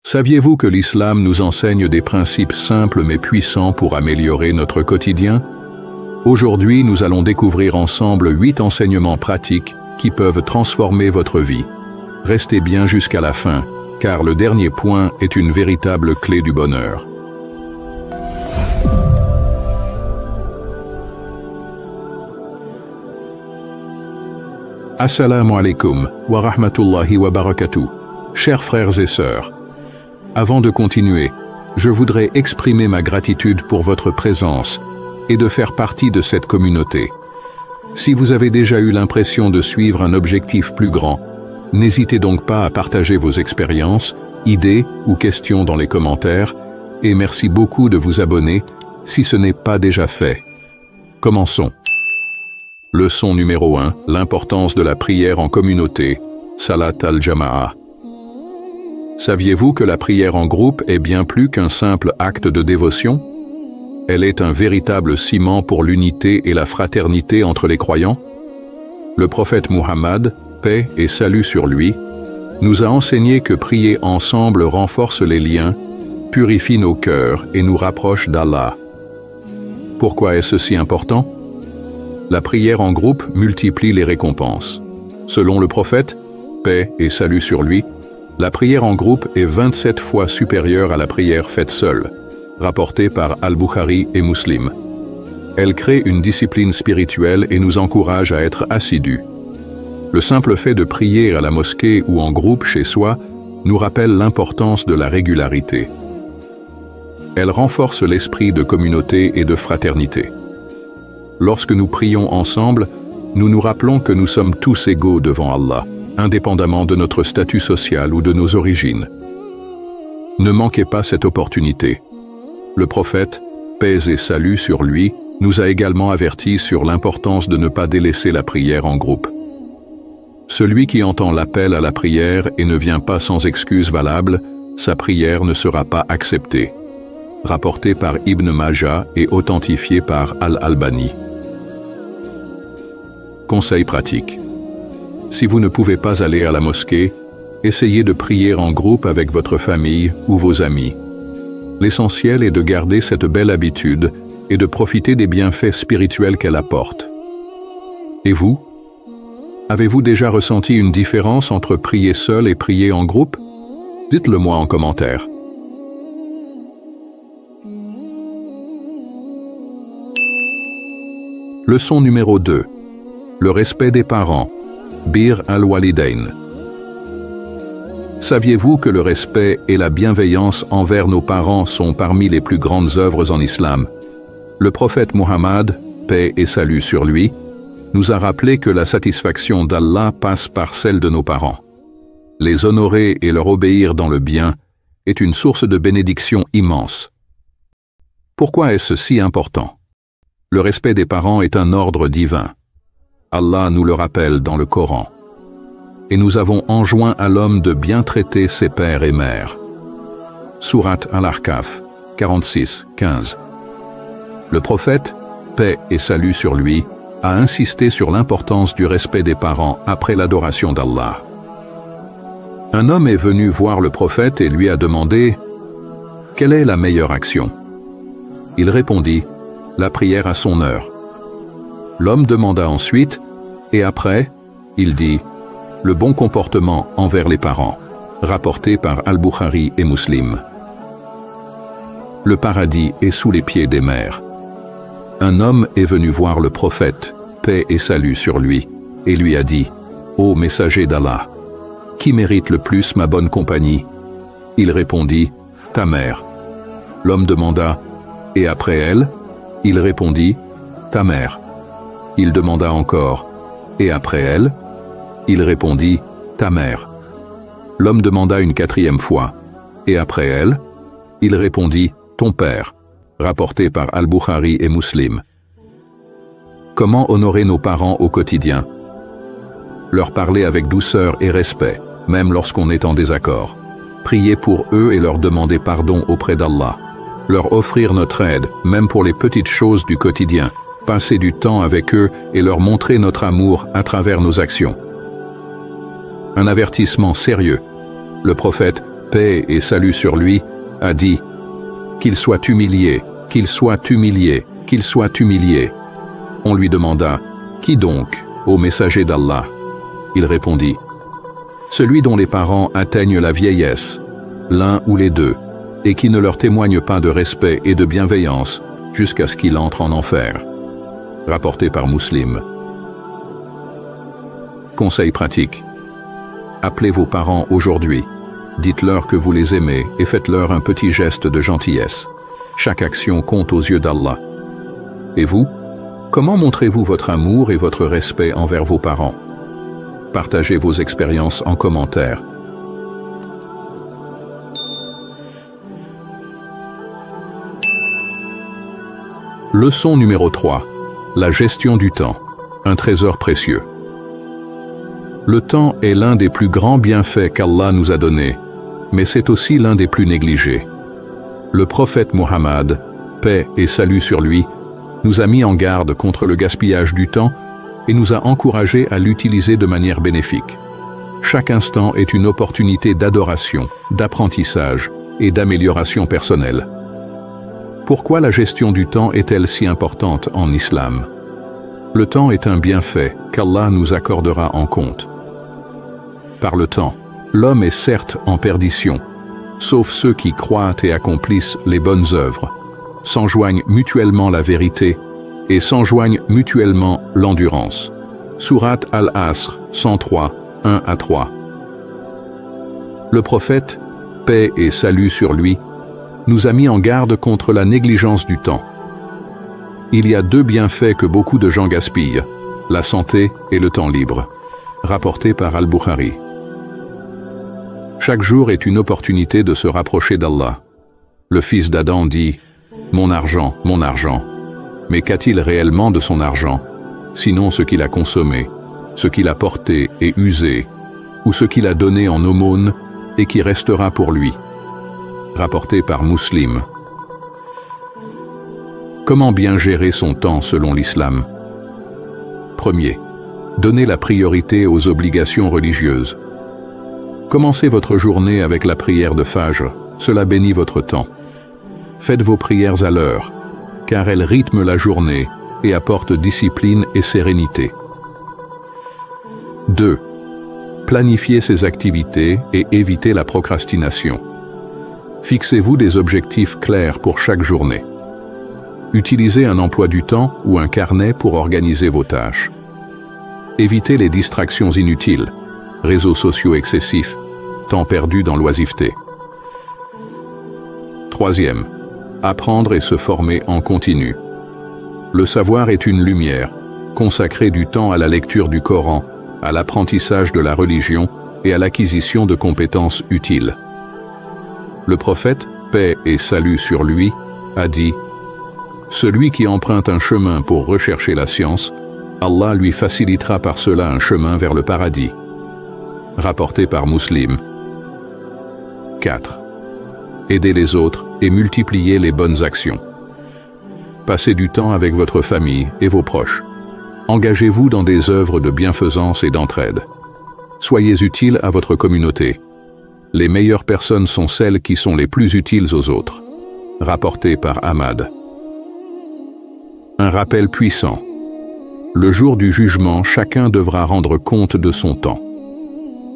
Saviez-vous que l'islam nous enseigne des principes simples mais puissants pour améliorer notre quotidien? Aujourd'hui, nous allons découvrir ensemble 8 enseignements pratiques qui peuvent transformer votre vie. Restez bien jusqu'à la fin, car le dernier point est une véritable clé du bonheur. Assalamu alaikum wa rahmatullahi wa barakatuh. Chers frères et sœurs, avant de continuer, je voudrais exprimer ma gratitude pour votre présence et de faire partie de cette communauté. Si vous avez déjà eu l'impression de suivre un objectif plus grand, n'hésitez donc pas à partager vos expériences, idées ou questions dans les commentaires, et merci beaucoup de vous abonner si ce n'est pas déjà fait. Commençons. Leçon numéro 1, l'importance de la prière en communauté, Salat al-Jama'a. Saviez-vous que la prière en groupe est bien plus qu'un simple acte de dévotion? Elle est un véritable ciment pour l'unité et la fraternité entre les croyants. Le prophète Muhammad, paix et salut sur lui, nous a enseigné que prier ensemble renforce les liens, purifie nos cœurs et nous rapproche d'Allah. Pourquoi est-ce si important? La prière en groupe multiplie les récompenses. Selon le prophète, paix et salut sur lui, la prière en groupe est 27 fois supérieure à la prière faite seule, rapportée par Al-Bukhari et Muslim. Elle crée une discipline spirituelle et nous encourage à être assidus. Le simple fait de prier à la mosquée ou en groupe chez soi nous rappelle l'importance de la régularité. Elle renforce l'esprit de communauté et de fraternité. Lorsque nous prions ensemble, nous nous rappelons que nous sommes tous égaux devant Allah, indépendamment de notre statut social ou de nos origines. Ne manquez pas cette opportunité. Le prophète, paix et salut sur lui, nous a également avertis sur l'importance de ne pas délaisser la prière en groupe. Celui qui entend l'appel à la prière et ne vient pas sans excuse valable, sa prière ne sera pas acceptée. Rapporté par Ibn Majah et authentifié par Al-Albani. Conseil pratique. Si vous ne pouvez pas aller à la mosquée, essayez de prier en groupe avec votre famille ou vos amis. L'essentiel est de garder cette belle habitude et de profiter des bienfaits spirituels qu'elle apporte. Et vous? Avez-vous déjà ressenti une différence entre prier seul et prier en groupe? Dites-le moi en commentaire. Leçon numéro 2. Le respect des parents. Bir al-Walidain. Saviez-vous que le respect et la bienveillance envers nos parents sont parmi les plus grandes œuvres en islam? Le prophète Muhammad, paix et salut sur lui, nous a rappelé que la satisfaction d'Allah passe par celle de nos parents. Les honorer et leur obéir dans le bien est une source de bénédiction immense. Pourquoi est-ce si important? Le respect des parents est un ordre divin. Allah nous le rappelle dans le Coran. Et nous avons enjoint à l'homme de bien traiter ses pères et mères. Sourate Al-Ahqaf, 46-15. Le prophète, paix et salut sur lui, a insisté sur l'importance du respect des parents après l'adoration d'Allah. Un homme est venu voir le prophète et lui a demandé « Quelle est la meilleure action ?» Il répondit « La prière à son heure ». L'homme demanda ensuite, et après, il dit, le bon comportement envers les parents, rapporté par Al-Bukhari et Muslim. Le paradis est sous les pieds des mères. Un homme est venu voir le prophète, paix et salut sur lui, et lui a dit, ô messager d'Allah, qui mérite le plus ma bonne compagnie? Il répondit, ta mère. L'homme demanda, et après elle? Il répondit, ta mère. Il demanda encore, et après elle? Il répondit, ta mère. L'homme demanda une 4e fois, et après elle? Il répondit, ton père, rapporté par Al-Bukhari et Muslim. Comment honorer nos parents au quotidien? Leur parler avec douceur et respect, même lorsqu'on est en désaccord. Prier pour eux et leur demander pardon auprès d'Allah. Leur offrir notre aide, même pour les petites choses du quotidien. Passer du temps avec eux et leur montrer notre amour à travers nos actions. Un avertissement sérieux. Le prophète, paix et salut sur lui, a dit « Qu'il soit humilié, qu'il soit humilié, qu'il soit humilié ». On lui demanda « Qui donc, ô messager d'Allah ?» Il répondit « Celui dont les parents atteignent la vieillesse, l'un ou les deux, et qui ne leur témoigne pas de respect et de bienveillance jusqu'à ce qu'il entre en enfer. » Rapporté par Muslim. Conseil pratique. Appelez vos parents aujourd'hui. Dites-leur que vous les aimez et faites-leur un petit geste de gentillesse. Chaque action compte aux yeux d'Allah. Et vous, comment montrez-vous votre amour et votre respect envers vos parents? Partagez vos expériences en commentaire. Leçon numéro 3. La gestion du temps. Un trésor précieux. Le temps est l'un des plus grands bienfaits qu'Allah nous a donnés, mais c'est aussi l'un des plus négligés. Le prophète Muhammad, paix et salut sur lui, nous a mis en garde contre le gaspillage du temps et nous a encouragés à l'utiliser de manière bénéfique. Chaque instant est une opportunité d'adoration, d'apprentissage et d'amélioration personnelle. Pourquoi la gestion du temps est-elle si importante en islam? Le temps est un bienfait qu'Allah nous accordera en compte. Par le temps, l'homme est certes en perdition, sauf ceux qui croient et accomplissent les bonnes œuvres, s'enjoignent mutuellement la vérité et s'enjoignent mutuellement l'endurance. Sourate Al-Asr 103, 1-3. Le prophète, paix et salut sur lui, nous a mis en garde contre la négligence du temps. Il y a deux bienfaits que beaucoup de gens gaspillent, la santé et le temps libre. Rapporté par Al-Bukhari. Chaque jour est une opportunité de se rapprocher d'Allah. Le fils d'Adam dit « Mon argent, mon argent ». Mais qu'a-t-il réellement de son argent, sinon ce qu'il a consommé, ce qu'il a porté et usé, ou ce qu'il a donné en aumône et qui restera pour lui. Rapporté par Muslim. Comment bien gérer son temps selon l'islam? Premier. Donnez la priorité aux obligations religieuses. Commencez votre journée avec la prière de Fajr, cela bénit votre temps. Faites vos prières à l'heure, car elles rythment la journée et apportent discipline et sérénité. 2. Planifiez ses activités et évitez la procrastination. Fixez-vous des objectifs clairs pour chaque journée. Utilisez un emploi du temps ou un carnet pour organiser vos tâches. Évitez les distractions inutiles, réseaux sociaux excessifs, temps perdu dans l'oisiveté. 3. Apprendre et se former en continu. Le savoir est une lumière. Consacrez du temps à la lecture du Coran, à l'apprentissage de la religion et à l'acquisition de compétences utiles. Le prophète, paix et salut sur lui, a dit « Celui qui emprunte un chemin pour rechercher la science, Allah lui facilitera par cela un chemin vers le paradis. » Rapporté par Muslim. 4. Aidez les autres et multipliez les bonnes actions. Passez du temps avec votre famille et vos proches. Engagez-vous dans des œuvres de bienfaisance et d'entraide. Soyez utile à votre communauté. Les meilleures personnes sont celles qui sont les plus utiles aux autres. Rapporté par Ahmad. Un rappel puissant. Le jour du jugement, chacun devra rendre compte de son temps.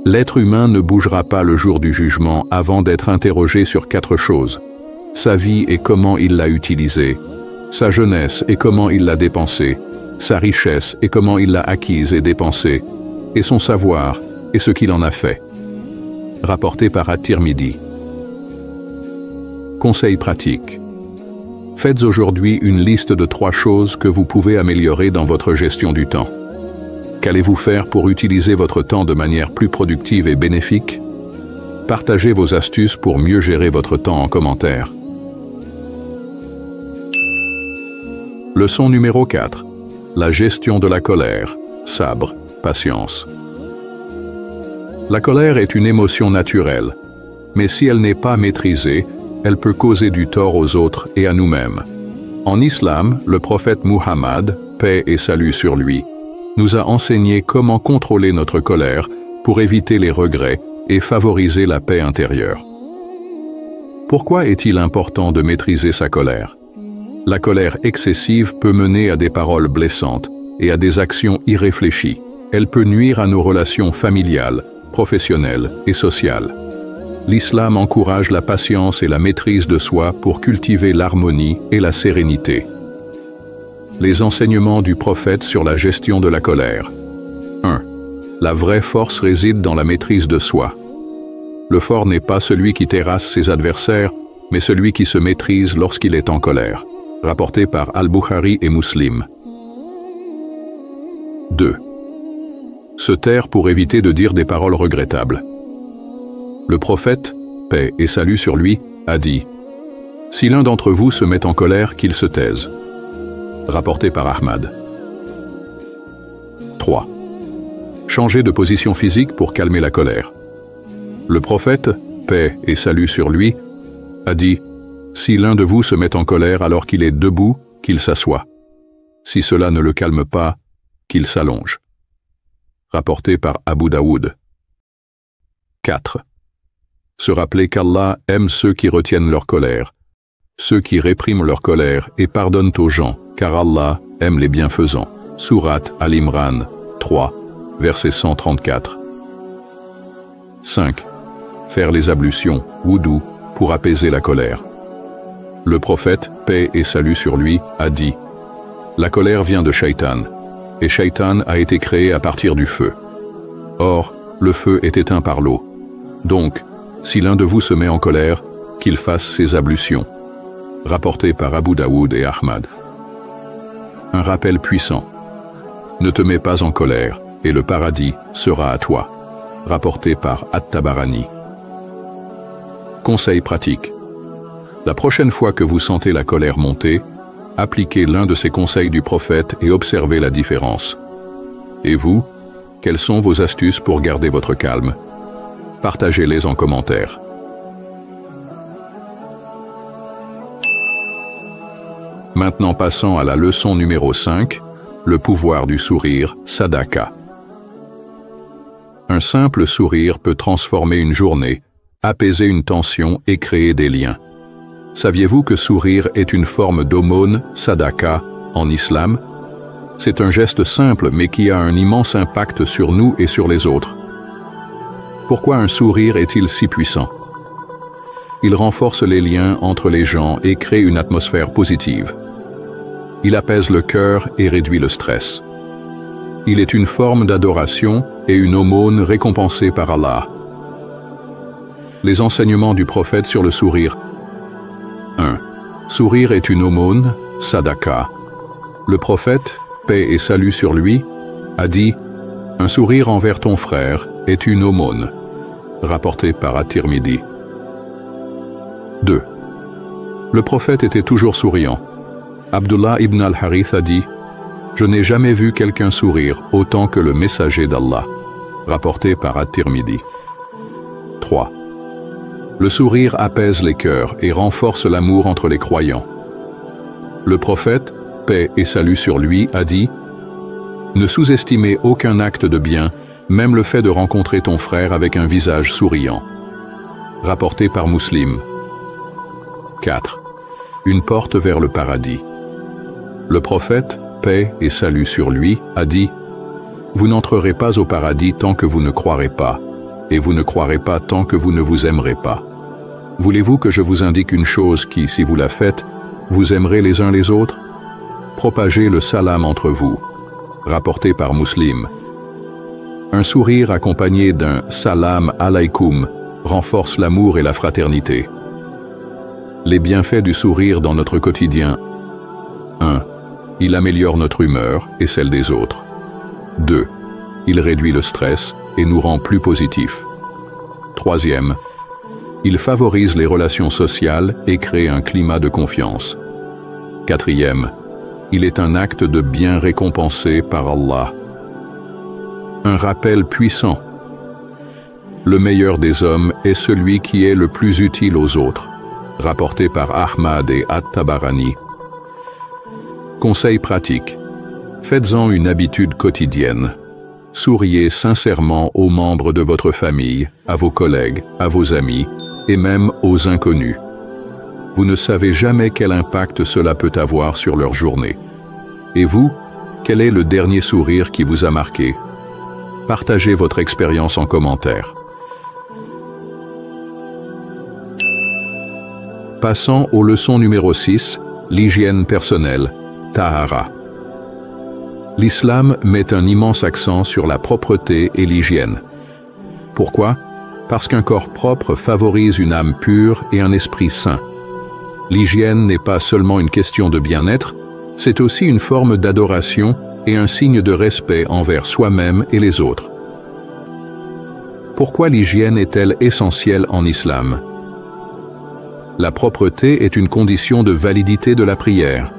L'être humain ne bougera pas le jour du jugement avant d'être interrogé sur 4 choses. Sa vie et comment il l'a utilisée, sa jeunesse et comment il l'a dépensée, sa richesse et comment il l'a acquise et dépensée, et son savoir et ce qu'il en a fait. Rapporté par At-Tirmidhi. Conseil pratique. Faites aujourd'hui une liste de 3 choses que vous pouvez améliorer dans votre gestion du temps. Qu'allez-vous faire pour utiliser votre temps de manière plus productive et bénéfique? Partagez vos astuces pour mieux gérer votre temps en commentaire. Leçon numéro 4. La gestion de la colère. Sabre, patience. La colère est une émotion naturelle, mais si elle n'est pas maîtrisée, elle peut causer du tort aux autres et à nous-mêmes. En islam, le prophète Muhammad, paix et salut sur lui, nous a enseigné comment contrôler notre colère pour éviter les regrets et favoriser la paix intérieure. Pourquoi est-il important de maîtriser sa colère? La colère excessive peut mener à des paroles blessantes et à des actions irréfléchies. Elle peut nuire à nos relations familiales, professionnelles et sociales. L'islam encourage la patience et la maîtrise de soi pour cultiver l'harmonie et la sérénité. Les enseignements du prophète sur la gestion de la colère. 1. La vraie force réside dans la maîtrise de soi. Le fort n'est pas celui qui terrasse ses adversaires, mais celui qui se maîtrise lorsqu'il est en colère. Rapporté par Al-Bukhari et Muslim. 2. Se taire pour éviter de dire des paroles regrettables. Le prophète, paix et salut sur lui, a dit « Si l'un d'entre vous se met en colère, qu'il se taise. » Rapporté par Ahmad. 3. Changer de position physique pour calmer la colère. Le prophète, paix et salut sur lui, a dit « Si l'un de vous se met en colère alors qu'il est debout, qu'il s'assoie. Si cela ne le calme pas, qu'il s'allonge. » Rapporté par Abu Daoud. 4. Se rappeler qu'Allah aime ceux qui retiennent leur colère, ceux qui répriment leur colère et pardonnent aux gens, car Allah aime les bienfaisants. Sourate Al-Imran 3, verset 134. 5. Faire les ablutions, wudu, pour apaiser la colère. Le prophète, paix et salut sur lui, a dit « La colère vient de Shaitan, et Shaitan a été créé à partir du feu. Or, le feu est éteint par l'eau. Donc, si l'un de vous se met en colère, qu'il fasse ses ablutions. » Rapporté par Abu Daoud et Ahmad. Un rappel puissant. Ne te mets pas en colère, et le paradis sera à toi. Rapporté par At-Tabarani. Conseil pratique. La prochaine fois que vous sentez la colère monter, appliquez l'un de ces conseils du prophète et observez la différence. Et vous, quelles sont vos astuces pour garder votre calme? Partagez-les en commentaire. Maintenant passons à la leçon numéro 5, le pouvoir du sourire, Sadaka. Un simple sourire peut transformer une journée, apaiser une tension et créer des liens. Saviez-vous que sourire est une forme d'aumône, Sadaka, en islam? C'est un geste simple mais qui a un immense impact sur nous et sur les autres. Pourquoi un sourire est-il si puissant? Il renforce les liens entre les gens et crée une atmosphère positive. Il apaise le cœur et réduit le stress. Il est une forme d'adoration et une aumône récompensée par Allah. Les enseignements du prophète sur le sourire. 1. Sourire est une aumône, Sadaka. Le prophète, paix et salut sur lui, a dit « Un sourire envers ton frère est une aumône. » Rapporté par At-Tirmidhi. 2. Le prophète était toujours souriant. Abdullah ibn al-Harith a dit « Je n'ai jamais vu quelqu'un sourire autant que le messager d'Allah. » Rapporté par At-Tirmidhi. 3. Le sourire apaise les cœurs et renforce l'amour entre les croyants. Le prophète, paix et salut sur lui, a dit « Ne sous-estimez aucun acte de bien, même le fait de rencontrer ton frère avec un visage souriant. » Rapporté par Muslim. 4. Une porte vers le paradis. Le prophète, paix et salut sur lui, a dit « Vous n'entrerez pas au paradis tant que vous ne croirez pas, et vous ne croirez pas tant que vous ne vous aimerez pas. Voulez-vous que je vous indique une chose qui, si vous la faites, vous aimerez les uns les autres? Propagez le salam entre vous. » Rapporté par Muslim. Un sourire accompagné d'un salam alaykoum renforce l'amour et la fraternité. Les bienfaits du sourire dans notre quotidien. 1. Il améliore notre humeur et celle des autres. 2. Il réduit le stress et nous rend plus positifs. 3. Il favorise les relations sociales et crée un climat de confiance. 4. Il est un acte de bien récompensé par Allah. Un rappel puissant. Le meilleur des hommes est celui qui est le plus utile aux autres. Rapporté par Ahmad et At-Tabarani. Conseil pratique. Faites-en une habitude quotidienne. Souriez sincèrement aux membres de votre famille, à vos collègues, à vos amis et même aux inconnus. Vous ne savez jamais quel impact cela peut avoir sur leur journée. Et vous, quel est le dernier sourire qui vous a marqué? Partagez votre expérience en commentaire. Passons aux leçons numéro 6, l'hygiène personnelle, Tahara. L'islam met un immense accent sur la propreté et l'hygiène. Pourquoi? Parce qu'un corps propre favorise une âme pure et un esprit sain. L'hygiène n'est pas seulement une question de bien-être, c'est aussi une forme d'adoration et un signe de respect envers soi-même et les autres. Pourquoi l'hygiène est-elle essentielle en islam? La propreté est une condition de validité de la prière.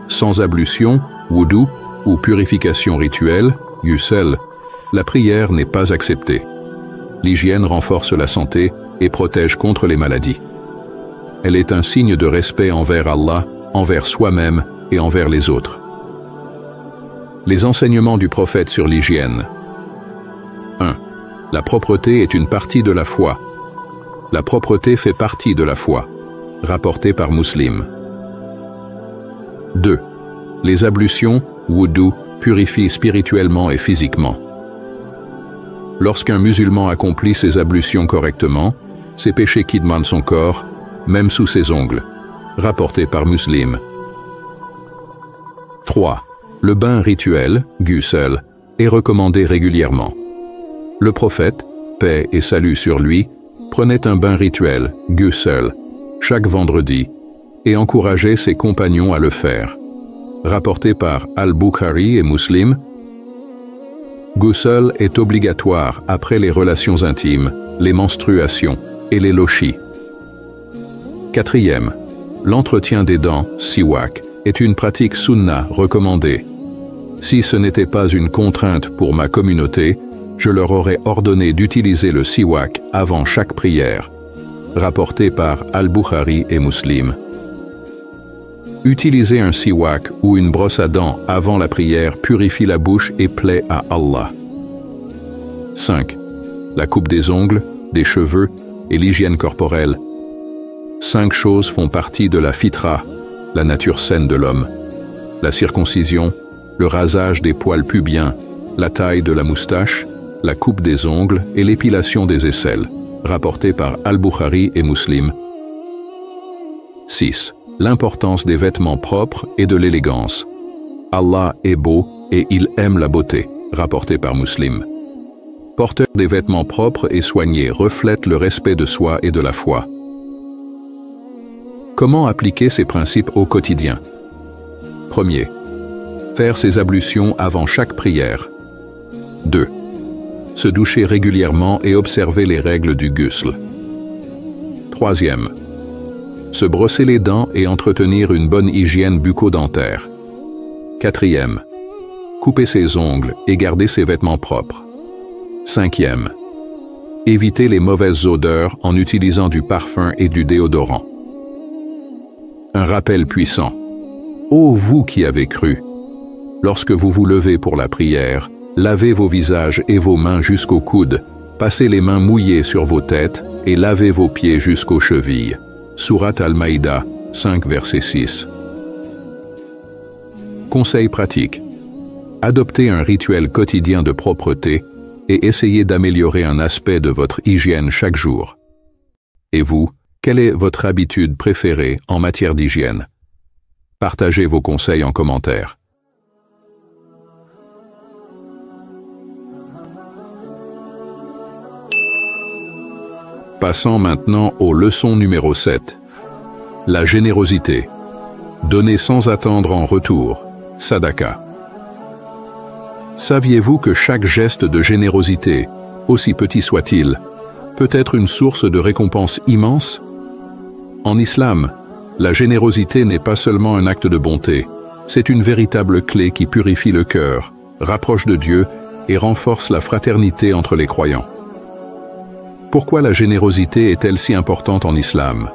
Sans ablution, wudu, ou purification rituelle, ghusl, la prière n'est pas acceptée. L'hygiène renforce la santé et protège contre les maladies. Elle est un signe de respect envers Allah, envers soi-même et envers les autres. Les enseignements du prophète sur l'hygiène. 1. La propreté est une partie de la foi. La propreté fait partie de la foi. Rapporté par Muslim. 2. Les ablutions, wudu, purifient spirituellement et physiquement. Lorsqu'un musulman accomplit ses ablutions correctement, ses péchés quittent son corps, même sous ses ongles. Rapporté par Muslim. 3. Le bain rituel, ghusl, est recommandé régulièrement. Le prophète, paix et salut sur lui, prenait un bain rituel, ghusl, chaque vendredi, et encourageait ses compagnons à le faire. Rapporté par Al-Bukhari et Muslim, ghusl est obligatoire après les relations intimes, les menstruations et les lochis. 4. L'entretien des dents, siwak, est une pratique sunna recommandée. Si ce n'était pas une contrainte pour ma communauté, je leur aurais ordonné d'utiliser le siwak avant chaque prière. Rapporté par Al-Bukhari et Muslim. Utiliser un siwak ou une brosse à dents avant la prière purifie la bouche et plaît à Allah. 5. La coupe des ongles, des cheveux et l'hygiène corporelle. 5 choses font partie de la fitra, la nature saine de l'homme. La circoncision, le rasage des poils pubiens, la taille de la moustache, la coupe des ongles et l'épilation des aisselles. Rapporté par Al-Bukhari et Muslim. 6. L'importance des vêtements propres et de l'élégance. Allah est beau et il aime la beauté. Rapporté par Muslim. Porteur des vêtements propres et soignés reflète le respect de soi et de la foi. Comment appliquer ces principes au quotidien? 1. Faire ses ablutions avant chaque prière. 2. Se doucher régulièrement et observer les règles du ghusl. 3. Se brosser les dents et entretenir une bonne hygiène bucco-dentaire. 4. Couper ses ongles et garder ses vêtements propres. 5. Éviter les mauvaises odeurs en utilisant du parfum et du déodorant. Un rappel puissant. Ô vous qui avez cru! Lorsque vous vous levez pour la prière, lavez vos visages et vos mains jusqu'aux coudes, passez les mains mouillées sur vos têtes et lavez vos pieds jusqu'aux chevilles. Sourate Al-Maïda, 5 verset 6. Conseil pratique. Adoptez un rituel quotidien de propreté et essayez d'améliorer un aspect de votre hygiène chaque jour. Et vous, quelle est votre habitude préférée en matière d'hygiène? Partagez vos conseils en commentaire. Passons maintenant aux leçons numéro 7. La générosité. Donner sans attendre en retour. Sadaka. Saviez-vous que chaque geste de générosité, aussi petit soit-il, peut être une source de récompense immense? En islam, la générosité n'est pas seulement un acte de bonté, c'est une véritable clé qui purifie le cœur, rapproche de Dieu et renforce la fraternité entre les croyants. Pourquoi la générosité est-elle si importante en islam?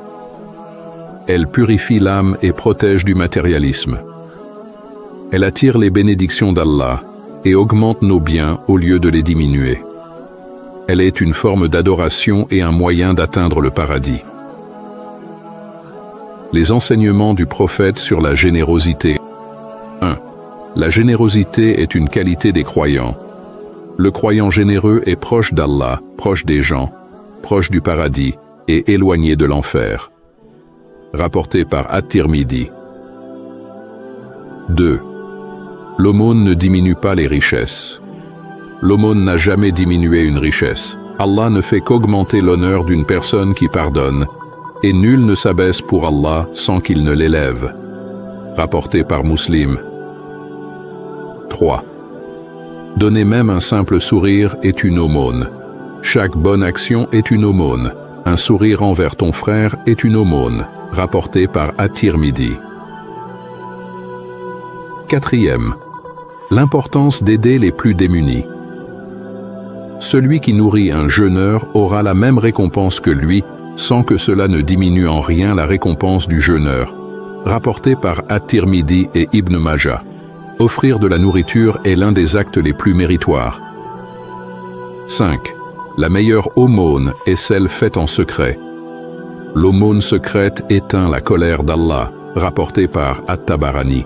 Elle purifie l'âme et protège du matérialisme. Elle attire les bénédictions d'Allah et augmente nos biens au lieu de les diminuer. Elle est une forme d'adoration et un moyen d'atteindre le paradis. Les enseignements du prophète sur la générosité. 1. La générosité est une qualité des croyants. Le croyant généreux est proche d'Allah, proche des gens, proche du paradis et éloigné de l'enfer. Rapporté par At-Tirmidhi. 2. L'aumône ne diminue pas les richesses. L'aumône n'a jamais diminué une richesse. Allah ne fait qu'augmenter l'honneur d'une personne qui pardonne, et nul ne s'abaisse pour Allah sans qu'il ne l'élève. Rapporté par Muslim. 3. Donner même un simple sourire est une aumône. Chaque bonne action est une aumône. Un sourire envers ton frère est une aumône. Rapporté par At-Tirmidhi. 4. L'importance d'aider les plus démunis. Celui qui nourrit un jeûneur aura la même récompense que lui, sans que cela ne diminue en rien la récompense du jeûneur. Rapporté par At-Tirmidhi et Ibn Majah. Offrir de la nourriture est l'un des actes les plus méritoires. 5. La meilleure aumône est celle faite en secret. L'aumône secrète éteint la colère d'Allah, rapporté par At-Tabarani.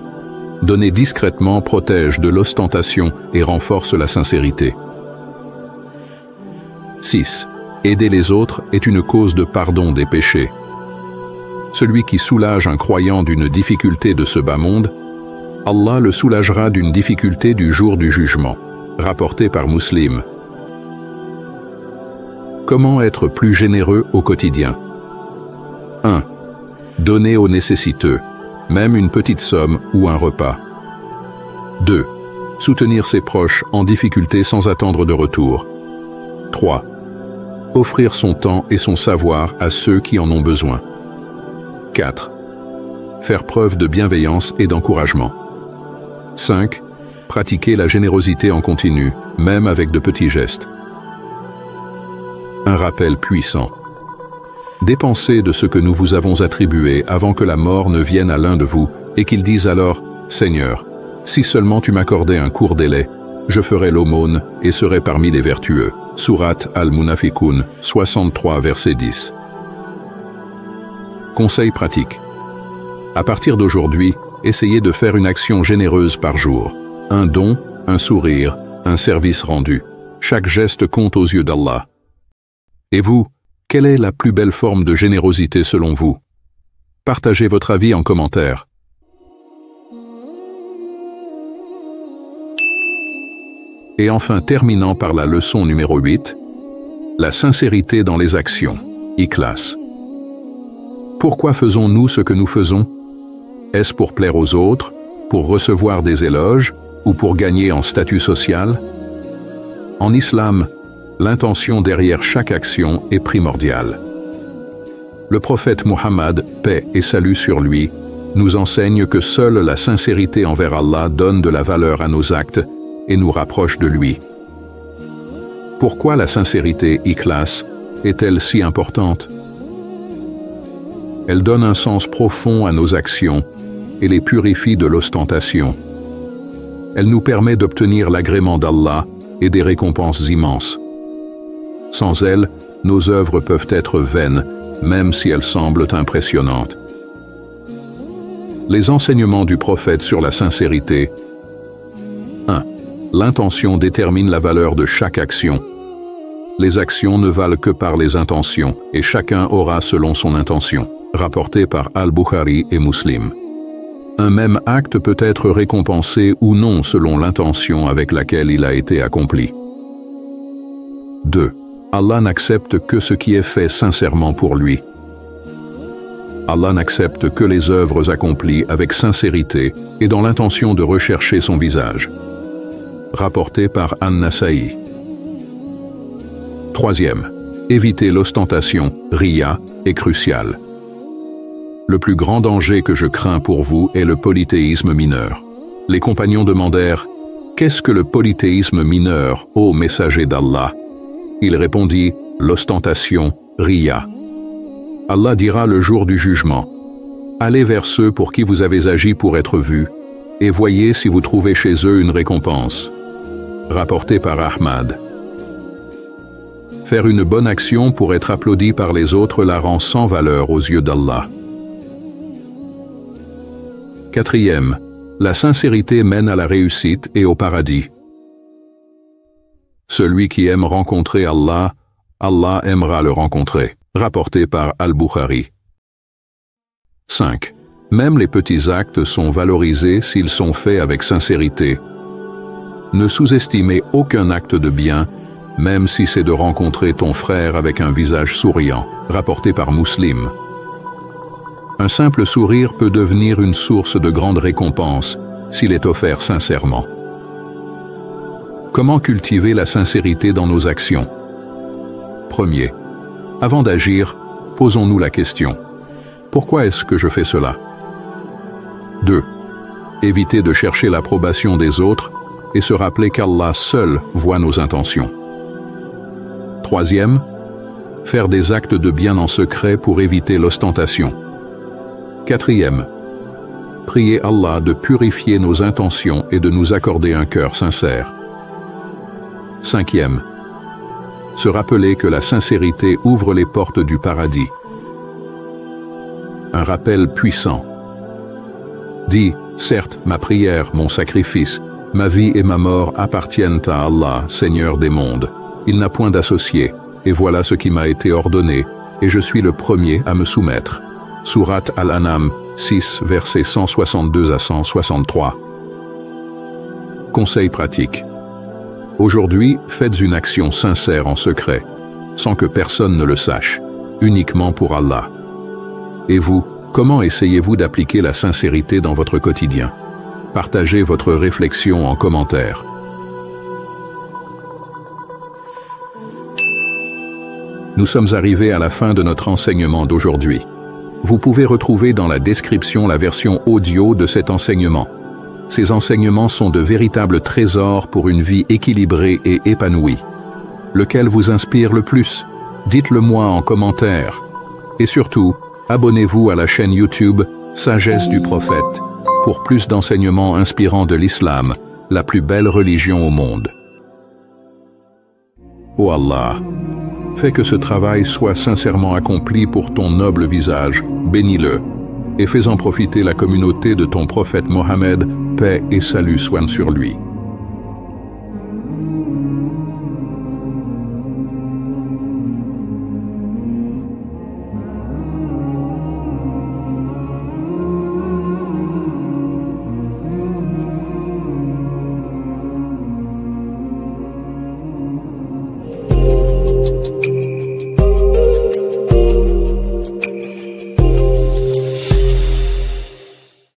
Donner discrètement protège de l'ostentation et renforce la sincérité. 6. Aider les autres est une cause de pardon des péchés. Celui qui soulage un croyant d'une difficulté de ce bas monde, Allah le soulagera d'une difficulté du jour du jugement. Rapporté par Muslim. Comment être plus généreux au quotidien? 1. Donner aux nécessiteux, même une petite somme ou un repas. 2. Soutenir ses proches en difficulté sans attendre de retour. 3. Offrir son temps et son savoir à ceux qui en ont besoin. 4. Faire preuve de bienveillance et d'encouragement. 5. Pratiquer la générosité en continu, même avec de petits gestes. Un rappel puissant. Dépensez de ce que nous vous avons attribué avant que la mort ne vienne à l'un de vous et qu'il dise alors « Seigneur, si seulement tu m'accordais un court délai, je ferai l'aumône et serai parmi les vertueux. » Sourate Al-Munafiqun, 63, verset 10. Conseil pratique. À partir d'aujourd'hui, essayez de faire une action généreuse par jour. Un don, un sourire, un service rendu. Chaque geste compte aux yeux d'Allah. Et vous, quelle est la plus belle forme de générosité selon vous? Partagez votre avis en commentaire. Et enfin, terminant par la leçon numéro 8, la sincérité dans les actions, Ikhlas. Pourquoi faisons-nous ce que nous faisons? Est-ce pour plaire aux autres, pour recevoir des éloges ou pour gagner en statut social? En islam, l'intention derrière chaque action est primordiale. Le prophète Muhammad, paix et salut sur lui, nous enseigne que seule la sincérité envers Allah donne de la valeur à nos actes et nous rapproche de lui. Pourquoi la sincérité, Ikhlas, est-elle si importante? Elle donne un sens profond à nos actions et les purifie de l'ostentation. Elle nous permet d'obtenir l'agrément d'Allah et des récompenses immenses. Sans elle, nos œuvres peuvent être vaines, même si elles semblent impressionnantes. Les enseignements du prophète sur la sincérité. 1. L'intention détermine la valeur de chaque action. Les actions ne valent que par les intentions, et chacun aura selon son intention. Rapporté par Al-Bukhari et Muslim. Un même acte peut être récompensé ou non selon l'intention avec laquelle il a été accompli. 2. Allah n'accepte que ce qui est fait sincèrement pour lui. Allah n'accepte que les œuvres accomplies avec sincérité et dans l'intention de rechercher son visage. Rapporté par An-Nasa'i. 3. Éviter l'ostentation, riya, est crucial. Le plus grand danger que je crains pour vous est le polythéisme mineur. Les compagnons demandèrent « Qu'est-ce que le polythéisme mineur, ô messager d'Allah ?» Il répondit « L'ostentation, riya. » Allah dira le jour du jugement « Allez vers ceux pour qui vous avez agi pour être vus, et voyez si vous trouvez chez eux une récompense. » Rapporté par Ahmad. Faire une bonne action pour être applaudi par les autres la rend sans valeur aux yeux d'Allah. Quatrième, la sincérité mène à la réussite et au paradis. Celui qui aime rencontrer Allah, Allah aimera le rencontrer. Rapporté par Al-Bukhari. 5. Même les petits actes sont valorisés s'ils sont faits avec sincérité. Ne sous-estimez aucun acte de bien, même si c'est de rencontrer ton frère avec un visage souriant. Rapporté par Muslim. Un simple sourire peut devenir une source de grande récompense s'il est offert sincèrement. Comment cultiver la sincérité dans nos actions? Premier. Avant d'agir, posons-nous la question. Pourquoi est-ce que je fais cela? 2. Éviter de chercher l'approbation des autres et se rappeler qu'Allah seul voit nos intentions. Troisième, faire des actes de bien en secret pour éviter l'ostentation. Quatrième, prier Allah de purifier nos intentions et de nous accorder un cœur sincère. Cinquième, se rappeler que la sincérité ouvre les portes du paradis. Un rappel puissant. Dis, certes, ma prière, mon sacrifice, ma vie et ma mort appartiennent à Allah, Seigneur des mondes. Il n'a point d'associé, et voilà ce qui m'a été ordonné, et je suis le premier à me soumettre. Sourate Al-An'am 6, versets 162 à 163. Conseil pratique. Aujourd'hui, faites une action sincère en secret, sans que personne ne le sache, uniquement pour Allah. Et vous, comment essayez-vous d'appliquer la sincérité dans votre quotidien? Partagez votre réflexion en commentaire. Nous sommes arrivés à la fin de notre enseignement d'aujourd'hui. Vous pouvez retrouver dans la description la version audio de cet enseignement. Ces enseignements sont de véritables trésors pour une vie équilibrée et épanouie. Lequel vous inspire le plus? Dites-le moi en commentaire. Et surtout, abonnez-vous à la chaîne YouTube Sagesse du Prophète pour plus d'enseignements inspirants de l'islam, la plus belle religion au monde. Ô Allah, fais que ce travail soit sincèrement accompli pour ton noble visage, bénis-le, et fais-en profiter la communauté de ton prophète Mohammed, paix et salut soient sur lui.